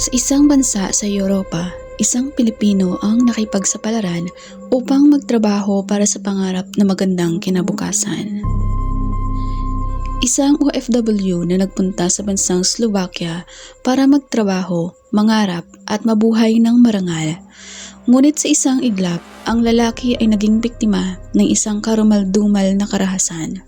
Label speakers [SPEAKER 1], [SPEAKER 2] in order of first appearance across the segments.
[SPEAKER 1] Sa isang bansa sa Europa, isang Pilipino ang nakipagsapalaran upang magtrabaho para sa pangarap na magandang kinabukasan. Isang OFW na nagpunta sa bansang Slovakia para magtrabaho, mangarap at mabuhay ng marangal. Ngunit sa isang iglap, ang lalaki ay naging biktima ng isang karumaldumal na karahasan.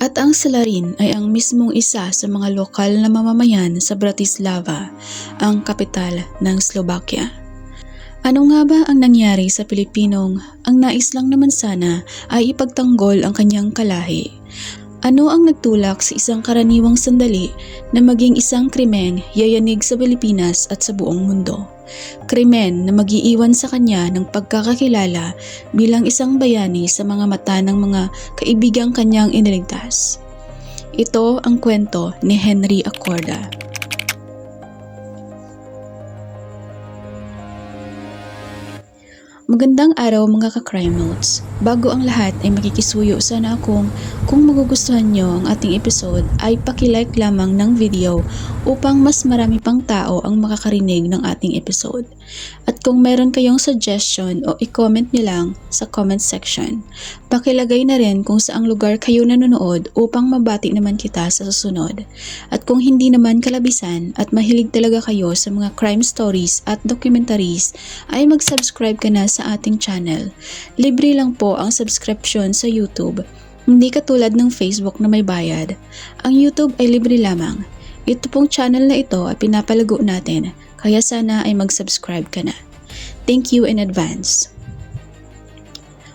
[SPEAKER 1] At ang salarin ay ang mismong isa sa mga lokal na mamamayan sa Bratislava, ang kapital ng Slovakia. Ano nga ba ang nangyari sa Pilipinong ang nais lang naman sana ay ipagtanggol ang kanyang kalahi? Ano ang nagtulak sa isang karaniwang sandali na maging isang krimen yayanig sa Pilipinas at sa buong mundo? Krimen na mag-iiwan sa kanya ng pagkakakilala bilang isang bayani sa mga mata ng mga kaibigang kanyang iniligtas. Ito ang kwento ni Henry Acorda. Magandang araw mga ka-crime notes. Bago ang lahat ay makikisuyo sana akong kung magugustuhan nyo ang ating episode ay paki-like lamang ng video upang mas marami pang tao ang makakarinig ng ating episode. At kung meron kayong suggestion o i-comment nyo lang sa comment section. Pakilagay na rin kung saang lugar kayo nanonood upang mabati naman kita sa susunod. At kung hindi naman kalabisan at mahilig talaga kayo sa mga crime stories at documentaries ay mag-subscribe ka na sa ating channel. Libre lang po ang subscription sa YouTube. Hindi katulad ng Facebook na may bayad. Ang YouTube ay libre lamang. Ito pong channel na ito ay pinapalago natin, kaya sana ay mag-subscribe ka na. Thank you in advance.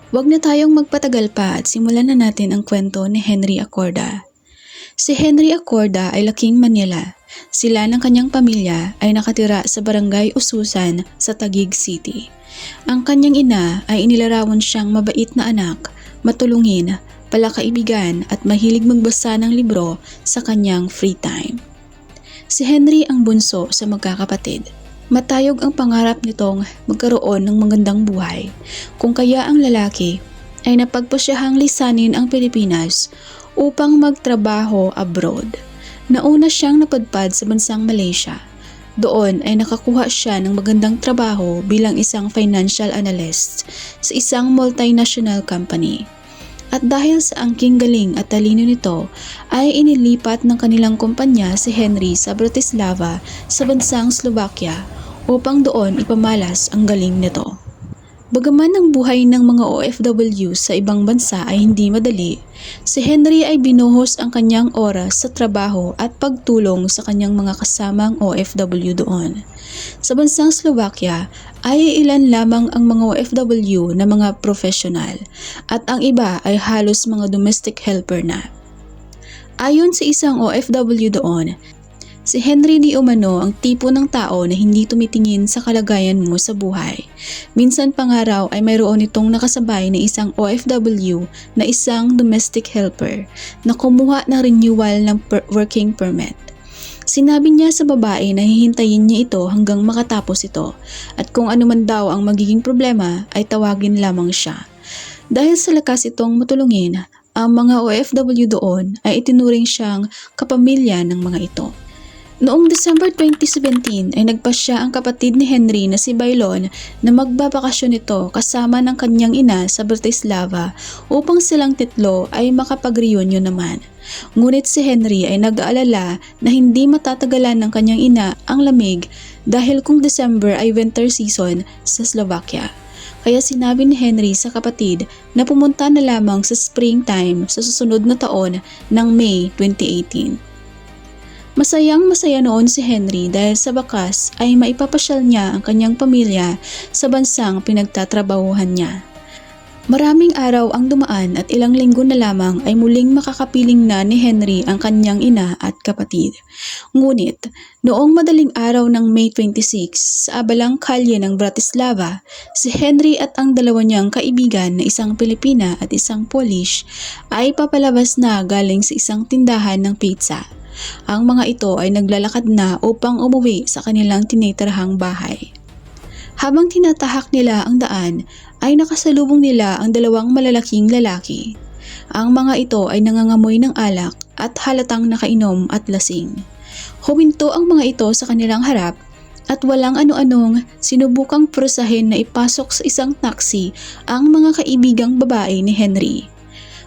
[SPEAKER 1] Huwag na tayong magpatagal pa at simulan na natin ang kwento ni Henry Acorda. Si Henry Acorda ay laking Manila. Sila ng kanyang pamilya ay nakatira sa barangay Ususan sa Taguig City. Ang kanyang ina ay inilarawan siyang mabait na anak, matulungin, palakaibigan at mahilig magbasa ng libro sa kanyang free time. Si Henry ang bunso sa magkakapatid. Matayog ang pangarap nitong magkaroon ng magandang buhay, kung kaya ang lalaki ay napagpasyahang lisanin ang Pilipinas upang magtrabaho abroad. Nauna siyang napadpad sa bansang Malaysia. Doon ay nakakuha siya ng magandang trabaho bilang isang financial analyst sa isang multinational company. At dahil sa angking galing at talino nito, ay inilipat ng kanilang kumpanya si Henry sa Bratislava sa bansang Slovakia upang doon ipamalas ang galing nito. Bagaman ang buhay ng mga OFW sa ibang bansa ay hindi madali, si Henry ay binuhos ang kanyang oras sa trabaho at pagtulong sa kanyang mga kasamang OFW doon. Sa bansang Slovakia ay ilan lamang ang mga OFW na mga profesional at ang iba ay halos mga domestic helper na. Ayon sa isang OFW doon, si Henry di umano ang tipo ng tao na hindi tumitingin sa kalagayan mo sa buhay. Minsan pa nga raw ay mayroon itong nakasabay na isang OFW na isang domestic helper na kumuha ng renewal ng working permit. Sinabi niya sa babae na hihintayin niya ito hanggang makatapos ito at kung ano man daw ang magiging problema ay tawagin lamang siya. Dahil sa lakas itong matulungin, ang mga OFW doon ay itinuring siyang kapamilya ng mga ito. Noong December 2017 ay nagpasya ang kapatid ni Henry na si Bailon na magbabakasyon ito kasama ng kanyang ina sa Bratislava upang silang titlo ay makapag-reunion naman. Ngunit si Henry ay nag-aalala na hindi matatagalan ng kanyang ina ang lamig dahil kung December ay winter season sa Slovakia. Kaya sinabi ni Henry sa kapatid na pumunta na lamang sa springtime sa susunod na taon ng May 2018. Masayang-masaya noon si Henry dahil sa bakas ay maipapasyal niya ang kanyang pamilya sa bansang pinagtatrabahuhan niya. Maraming araw ang dumaan at ilang linggo na lamang ay muling makakapiling na ni Henry ang kanyang ina at kapatid. Ngunit, noong madaling araw ng May 26 sa abalang kalye ng Bratislava, si Henry at ang dalawa niyang kaibigan na isang Pilipina at isang Polish ay papalabas na galing sa isang tindahan ng pizza. Ang mga ito ay naglalakad na upang umuwi sa kanilang tinitirhang bahay. Habang tinatahak nila ang daan, ay nakasalubong nila ang dalawang malalaking lalaki. Ang mga ito ay nangangamoy ng alak at halatang nakainom at lasing. Huminto ang mga ito sa kanilang harap at walang ano-anong sinubukang prusahin na ipasok sa isang taxi ang mga kaibigang babae ni Henry.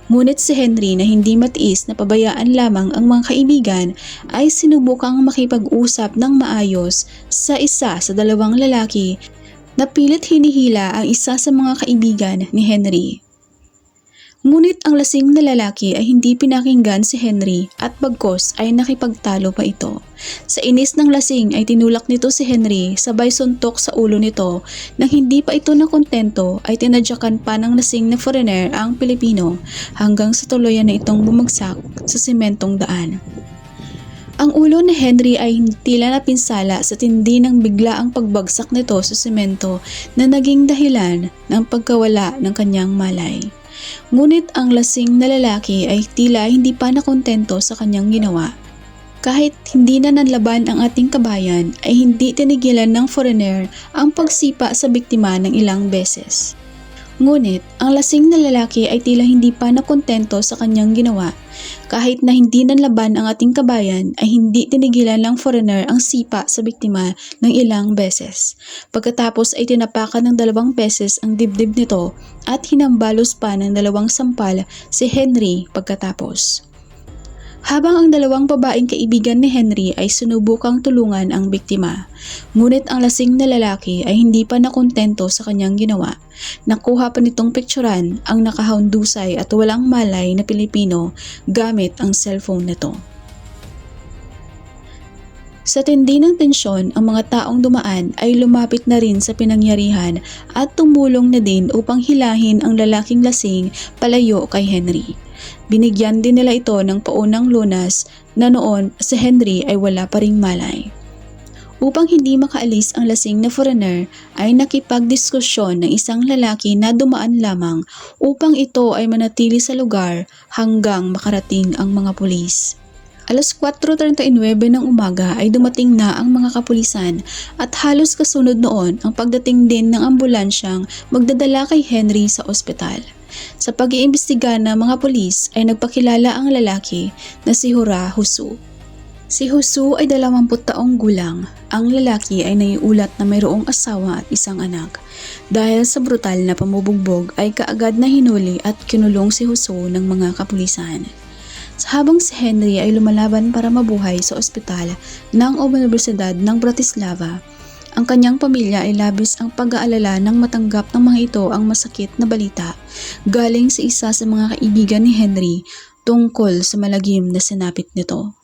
[SPEAKER 1] Ngunit si Henry na hindi matiis na pabayaan lamang ang mga kaibigan ay sinubukang makipag-usap ng maayos sa isa sa dalawang lalaki na pilit hinihila ang isa sa mga kaibigan ni Henry. Ngunit ang lasing na lalaki ay hindi pinakinggan si Henry at bagkos ay nakipagtalo pa ito. Sa inis ng lasing ay tinulak nito si Henry sabay suntok sa ulo nito. Nang hindi pa ito nakontento ay tinadyakan pa ng lasing na foreigner ang Pilipino hanggang sa tuluyan na itong bumagsak sa sementong daan. Ang ulo ni Henry ay tila napinsala sa tindi ng biglaang pagbagsak nito sa semento na naging dahilan ng pagkawala ng kanyang malay. Ngunit ang lasing na lalaki ay tila hindi pa nakontento sa kanyang ginawa. Kahit hindi na nanlaban ang ating kabayan ay hindi tinigilan ng foreigner ang pagsipa sa biktima ng ilang beses. Ngunit ang lasing na lalaki ay tila hindi pa nakontento sa kanyang ginawa. Kahit na hindi nanlaban ang ating kabayan ay hindi tinigilan ng foreigner ang sipa sa biktima ng ilang beses. Pagkatapos ay tinapakan ng 2 beses ang dibdib nito at hinambalos pa ng 2 sampal si Henry pagkatapos. Habang ang 2 babaeng kaibigan ni Henry ay sinubukang tulungan ang biktima. Ngunit ang lasing na lalaki ay hindi pa nakontento sa kanyang ginawa. Nakuha pa nitong pikturan ang nakahaundusay at walang malay na Pilipino gamit ang cellphone nito. Sa tindi ng tensyon, ang mga taong dumaan ay lumapit na rin sa pinangyarihan at tumulong na din upang hilahin ang lalaking lasing palayo kay Henry. Binigyan din nila ito ng paunang lunas na noon si Henry ay wala pa ring malay. Upang hindi makaalis ang lasing na foreigner ay nakipagdiskusyon ng isang lalaki na dumaan lamang upang ito ay manatili sa lugar hanggang makarating ang mga pulis. Alas 4:39 ng umaga ay dumating na ang mga kapulisan at halos kasunod noon ang pagdating din ng ambulansyang magdadala kay Henry sa ospital. Sa pag-iimbestiga ng mga pulis ay nagpakilala ang lalaki na si Hura Husu. Si Husu ay 20 taong gulang. Ang lalaki ay naiulat na mayroong asawa at isang anak. Dahil sa brutal na pambubugbog ay kaagad na hinuli at kinulong si Husu ng mga kapulisan. Habang si Henry ay lumalaban para mabuhay sa ospital ng Universidad ng Bratislava, ang kanyang pamilya ay labis ang pag-aalala nang matanggap ng mga ito ang masakit na balita galing sa isa sa mga kaibigan ni Henry tungkol sa malagim na sinapit nito.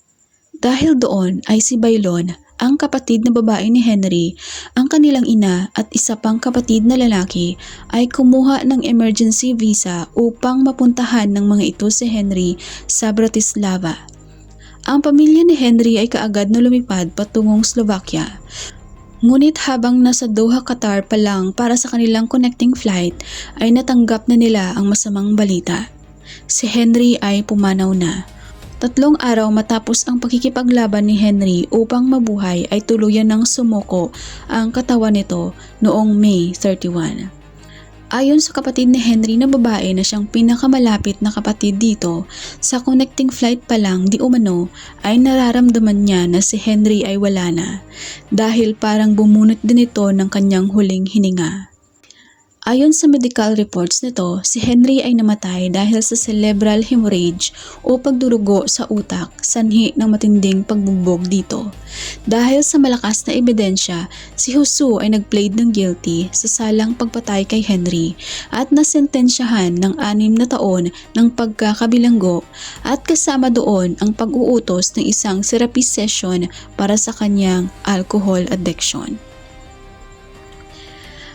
[SPEAKER 1] Dahil doon ay si Bailon, ang kapatid na babae ni Henry, ang kanilang ina at isa pang kapatid na lalaki ay kumuha ng emergency visa upang mapuntahan ng mga ito si Henry sa Bratislava. Ang pamilya ni Henry ay kaagad na lumipad patungong Slovakia. Ngunit habang nasa Doha, Qatar pa lang para sa kanilang connecting flight ay natanggap na nila ang masamang balita. Si Henry ay pumanaw na. 3 araw matapos ang pakikipaglaban ni Henry upang mabuhay ay tuluyan ng sumuko ang katawan nito noong May 31. Ayon sa kapatid ni Henry na babae na siyang pinakamalapit na kapatid dito, sa connecting flight pa lang di umano ay nararamdaman niya na si Henry ay wala na dahil parang bumunot din ito ng kanyang huling hininga. Ayon sa medical reports nito, si Henry ay namatay dahil sa cerebral hemorrhage o pagdurugo sa utak, sanhi ng matinding pagbugbog dito. Dahil sa malakas na ebidensya, si Husu ay nag-plead ng guilty sa salang pagpatay kay Henry at nasentensyahan ng 6 na taon ng pagkakabilanggo at kasama doon ang pag-uutos ng isang therapy session para sa kanyang alcohol addiction.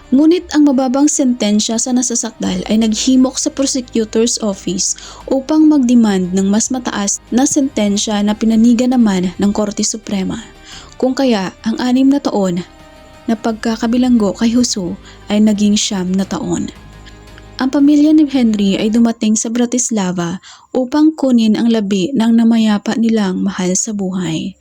[SPEAKER 1] Ngunit ang mababang sentensya sa nasasakdal ay naghimok sa prosecutor's office upang magdemand ng mas mataas na sentensya na pinanigan naman ng Korte Suprema. Kung kaya ang 6 na taon na pagkakabilanggo kay Husu ay naging 9 na taon. Ang pamilya ni Henry ay dumating sa Bratislava upang kunin ang labi ng namayapa nilang mahal sa buhay.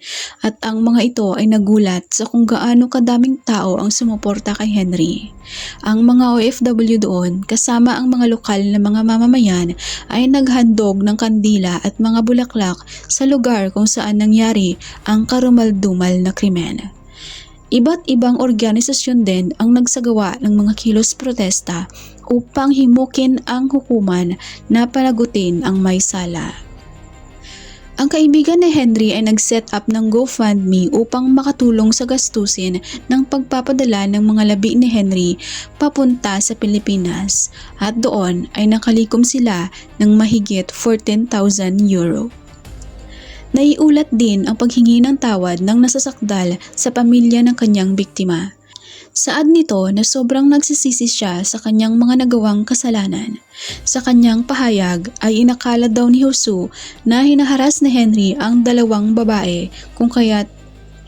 [SPEAKER 1] at ang mga ito ay nagulat sa kung gaano kadaming tao ang sumuporta kay Henry. Ang mga OFW doon kasama ang mga lokal na mga mamamayan ay naghandog ng kandila at mga bulaklak sa lugar kung saan nangyari ang karumaldumal na krimen. Iba't ibang organisasyon din ang nagsagawa ng mga kilos protesta upang himukin ang hukuman na panagutin ang may sala. Ang kaibigan ni Henry ay nag-set up ng GoFundMe upang makatulong sa gastusin ng pagpapadala ng mga labi ni Henry papunta sa Pilipinas at doon ay nakalikom sila ng mahigit 14,000 euro. Naiulat din ang paghingi ng tawad ng nasasakdal sa pamilya ng kanyang biktima. Saad nito na sobrang nagsisisi siya sa kanyang mga nagawang kasalanan. Sa kanyang pahayag ay inakala daw ni Jose na hinaharas ni Henry ang dalawang babae kung kaya't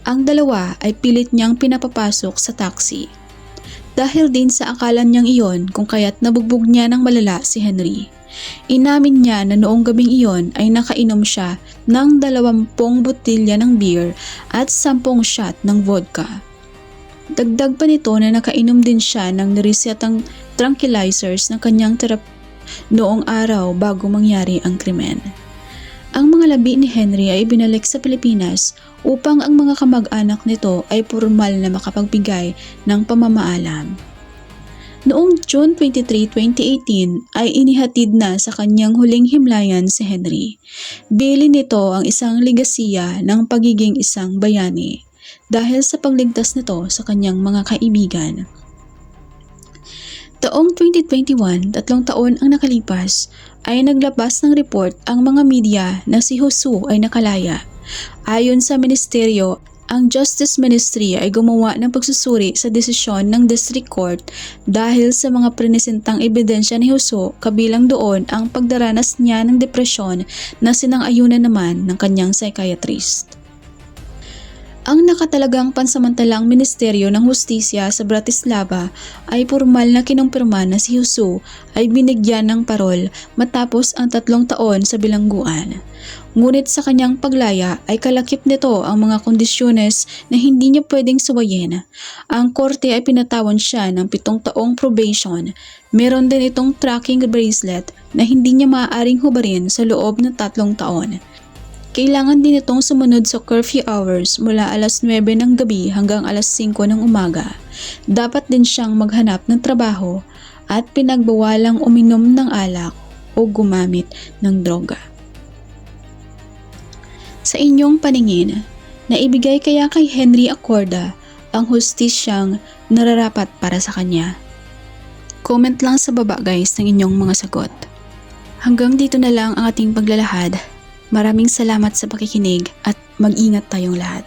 [SPEAKER 1] ang dalawa ay pilit niyang pinapapasok sa taxi. Dahil din sa akala niyang iyon kung kaya't nabugbog niya ng malala si Henry. Inamin niya na noong gabing iyon ay nakainom siya ng 20 botilya ng beer at 10 shot ng vodka. Dagdag pa nito na nakainom din siya ng niresetang tranquilizers ng kanyang noong araw bago mangyari ang krimen. Ang mga labi ni Henry ay binalik sa Pilipinas upang ang mga kamag-anak nito ay formal na makapagbigay ng pamamaalam. Noong June 23, 2018 ay inihatid na sa kanyang huling himlayan si Henry. Bilin nito ang isang ligasiya ng pagiging isang bayani dahil sa pagligtas nito sa kanyang mga kaibigan. Taong 2021, 3 taon ang nakalipas, ay naglabas ng report ang mga media na si Jose ay nakalaya. Ayon sa ministeryo, ang Justice Ministry ay gumawa ng pagsusuri sa desisyon ng District Court dahil sa mga presentang ebidensya ni Jose, kabilang doon ang pagdaranas niya ng depresyon na sinang-ayunan naman ng kanyang psychiatrist. Ang nakatalagang pansamantalang Ministeryo ng Hustisya sa Bratislava ay formal na kinumpirma na si Jose ay binigyan ng parol matapos ang 3 taon sa bilangguan. Ngunit sa kanyang paglaya ay kalakip nito ang mga kondisyones na hindi niya pwedeng suwayin. Ang korte ay pinatawan siya ng 7 taong probation. Meron din itong tracking bracelet na hindi niya maaaring hubarin sa loob ng 3 taon. Kailangan din itong sumunod sa curfew hours mula alas 9 ng gabi hanggang alas 5 ng umaga. Dapat din siyang maghanap ng trabaho at pinagbawalang uminom ng alak o gumamit ng droga. Sa inyong paningin, naibigay kaya kay Henry Acorda ang hustisyang nararapat para sa kanya? Comment lang sa baba guys ng inyong mga sagot. Hanggang dito na lang ang ating paglalahad. Maraming salamat sa pakikinig at mag-ingat tayong lahat.